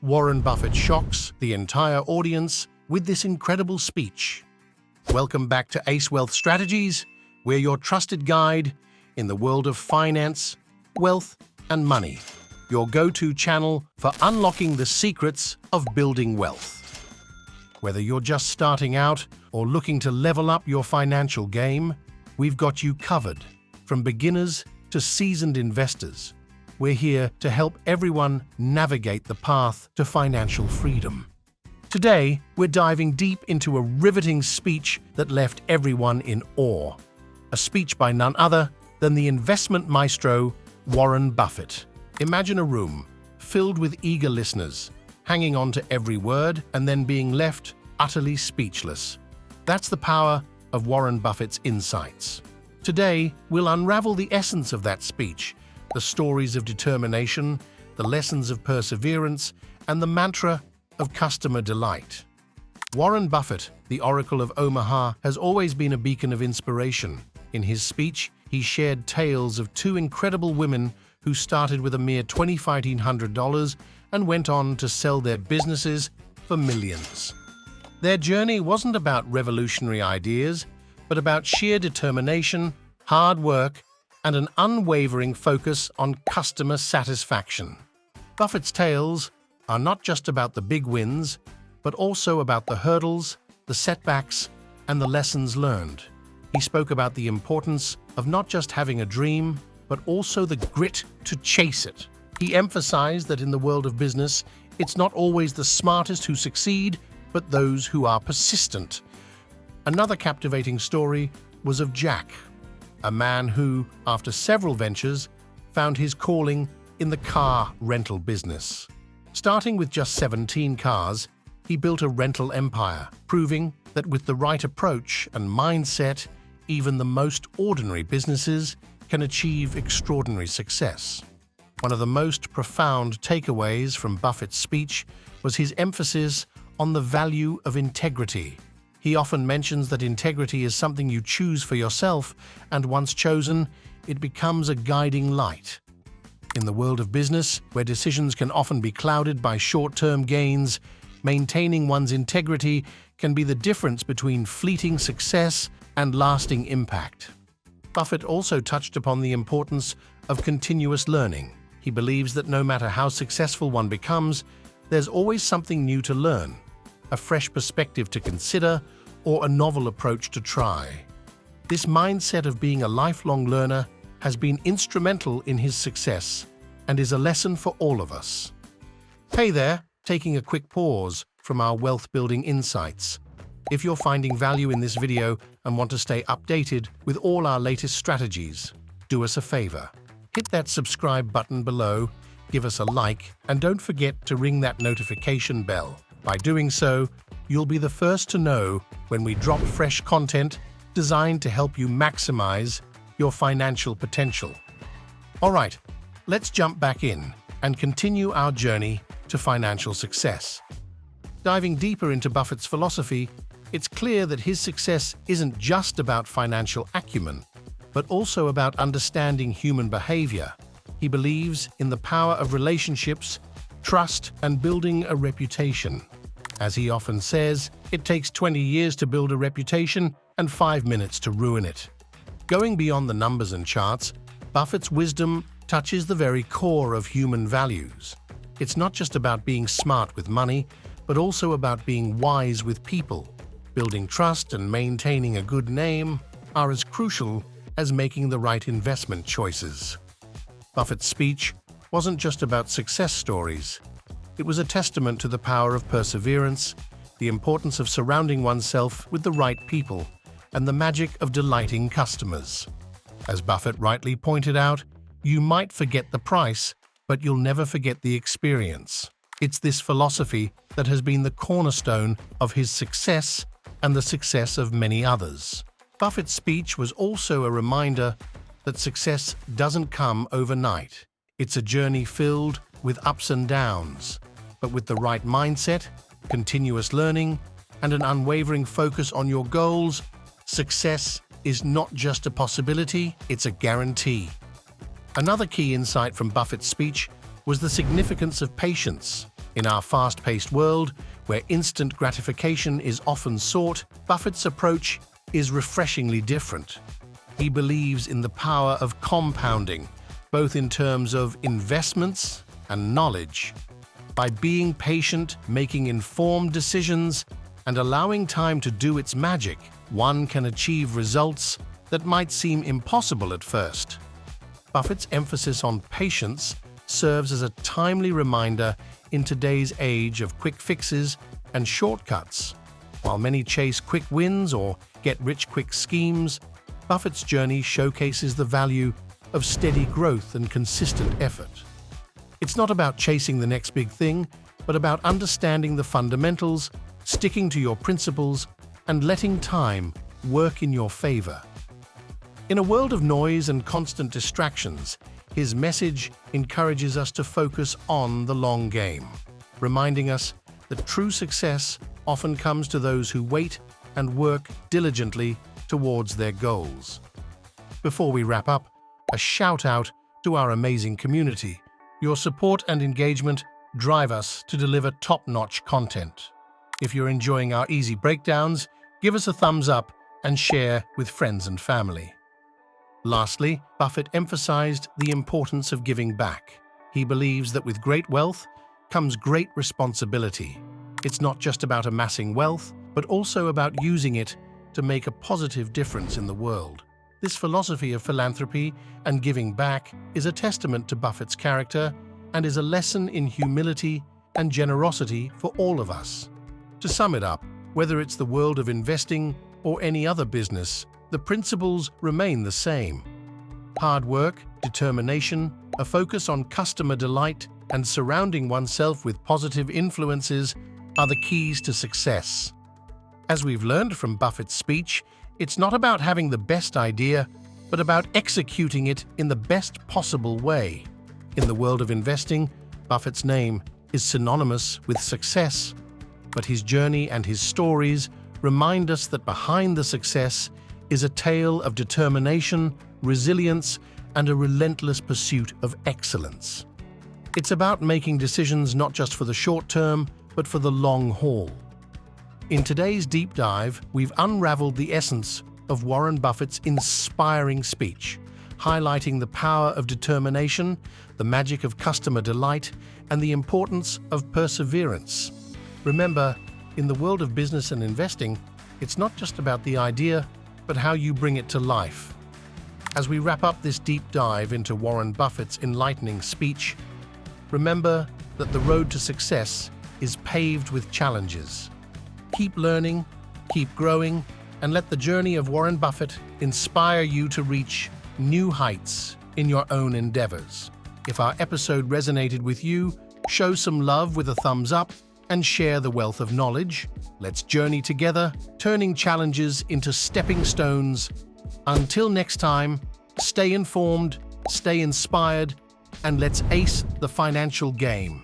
Warren Buffett shocks the entire audience with this incredible speech. Welcome back to Ace Wealth Strategies. We're your trusted guide in the world of finance, wealth, and money. Your go-to channel for unlocking the secrets of building wealth. Whether you're just starting out or looking to level up your financial game, we've got you covered. From beginners to seasoned investors, we're here to help everyone navigate the path to financial freedom. Today, we're diving deep into a riveting speech that left everyone in awe. A speech by none other than the investment maestro, Warren Buffett. Imagine a room filled with eager listeners, hanging on to every word and then being left utterly speechless. That's the power of Warren Buffett's insights. Today, we'll unravel the essence of that speech, the stories of determination, the lessons of perseverance, and the mantra of customer delight. Warren Buffett, the Oracle of Omaha, has always been a beacon of inspiration. In his speech, he shared tales of two incredible women who started with a mere $2,500 and went on to sell their businesses for millions. Their journey wasn't about revolutionary ideas, but about sheer determination, hard work, and an unwavering focus on customer satisfaction. Buffett's tales are not just about the big wins, but also about the hurdles, the setbacks, and the lessons learned. He spoke about the importance of not just having a dream, but also the grit to chase it. He emphasized that in the world of business, it's not always the smartest who succeed, but those who are persistent. Another captivating story was of Jack, a man who, after several ventures, found his calling in the car rental business. Starting with just 17 cars, he built a rental empire, proving that with the right approach and mindset, even the most ordinary businesses can achieve extraordinary success. One of the most profound takeaways from Buffett's speech was his emphasis on the value of integrity. He often mentions that integrity is something you choose for yourself, and once chosen, it becomes a guiding light. In the world of business, where decisions can often be clouded by short-term gains, maintaining one's integrity can be the difference between fleeting success and lasting impact. Buffett also touched upon the importance of continuous learning. He believes that no matter how successful one becomes, there's always something new to learn, a fresh perspective to consider, or a novel approach to try. This mindset of being a lifelong learner has been instrumental in his success and is a lesson for all of us. Hey there, taking a quick pause from our wealth-building insights. If you're finding value in this video and want to stay updated with all our latest strategies, do us a favor. Hit that subscribe button below, give us a like, and don't forget to ring that notification bell. By doing so, you'll be the first to know when we drop fresh content designed to help you maximize your financial potential. All right, let's jump back in and continue our journey to financial success. Diving deeper into Buffett's philosophy, it's clear that his success isn't just about financial acumen, but also about understanding human behavior. He believes in the power of relationships, trust, and building a reputation. As he often says, it takes 20 years to build a reputation and 5 minutes to ruin it. Going beyond the numbers and charts, Buffett's wisdom touches the very core of human values. It's not just about being smart with money, but also about being wise with people. Building trust and maintaining a good name are as crucial as making the right investment choices. Buffett's speech wasn't just about success stories. It was a testament to the power of perseverance, the importance of surrounding oneself with the right people, and the magic of delighting customers. As Buffett rightly pointed out, you might forget the price, but you'll never forget the experience. It's this philosophy that has been the cornerstone of his success and the success of many others. Buffett's speech was also a reminder that success doesn't come overnight. It's a journey filled with ups and downs, but with the right mindset, continuous learning, and an unwavering focus on your goals, success is not just a possibility, it's a guarantee. Another key insight from Buffett's speech was the significance of patience. In our fast-paced world, where instant gratification is often sought, Buffett's approach is refreshingly different. He believes in the power of compounding, both in terms of investments and knowledge. By being patient, making informed decisions, and allowing time to do its magic, one can achieve results that might seem impossible at first. Buffett's emphasis on patience serves as a timely reminder in today's age of quick fixes and shortcuts. While many chase quick wins or get-rich-quick schemes, Buffett's journey showcases the value of steady growth and consistent effort. It's not about chasing the next big thing, but about understanding the fundamentals, sticking to your principles, and letting time work in your favor. In a world of noise and constant distractions, his message encourages us to focus on the long game, reminding us that true success often comes to those who wait and work diligently towards their goals. Before we wrap up, a shout-out to our amazing community. Your support and engagement drive us to deliver top-notch content. If you're enjoying our easy breakdowns, give us a thumbs up and share with friends and family. Lastly, Buffett emphasized the importance of giving back. He believes that with great wealth comes great responsibility. It's not just about amassing wealth, but also about using it to make a positive difference in the world. This philosophy of philanthropy and giving back is a testament to Buffett's character and is a lesson in humility and generosity for all of us. To sum it up, whether it's the world of investing or any other business, the principles remain the same. Hard work, determination, a focus on customer delight, and surrounding oneself with positive influences are the keys to success. As we've learned from Buffett's speech, it's not about having the best idea, but about executing it in the best possible way. In the world of investing, Buffett's name is synonymous with success, but his journey and his stories remind us that behind the success is a tale of determination, resilience, and a relentless pursuit of excellence. It's about making decisions not just for the short term, but for the long haul. In today's deep dive, we've unraveled the essence of Warren Buffett's inspiring speech, highlighting the power of determination, the magic of customer delight, and the importance of perseverance. Remember, in the world of business and investing, it's not just about the idea, but how you bring it to life. As we wrap up this deep dive into Warren Buffett's enlightening speech, remember that the road to success is paved with challenges. Keep learning, keep growing, and let the journey of Warren Buffett inspire you to reach new heights in your own endeavors. If our episode resonated with you, show some love with a thumbs up and share the wealth of knowledge. Let's journey together, turning challenges into stepping stones. Until next time, stay informed, stay inspired, and let's ace the financial game.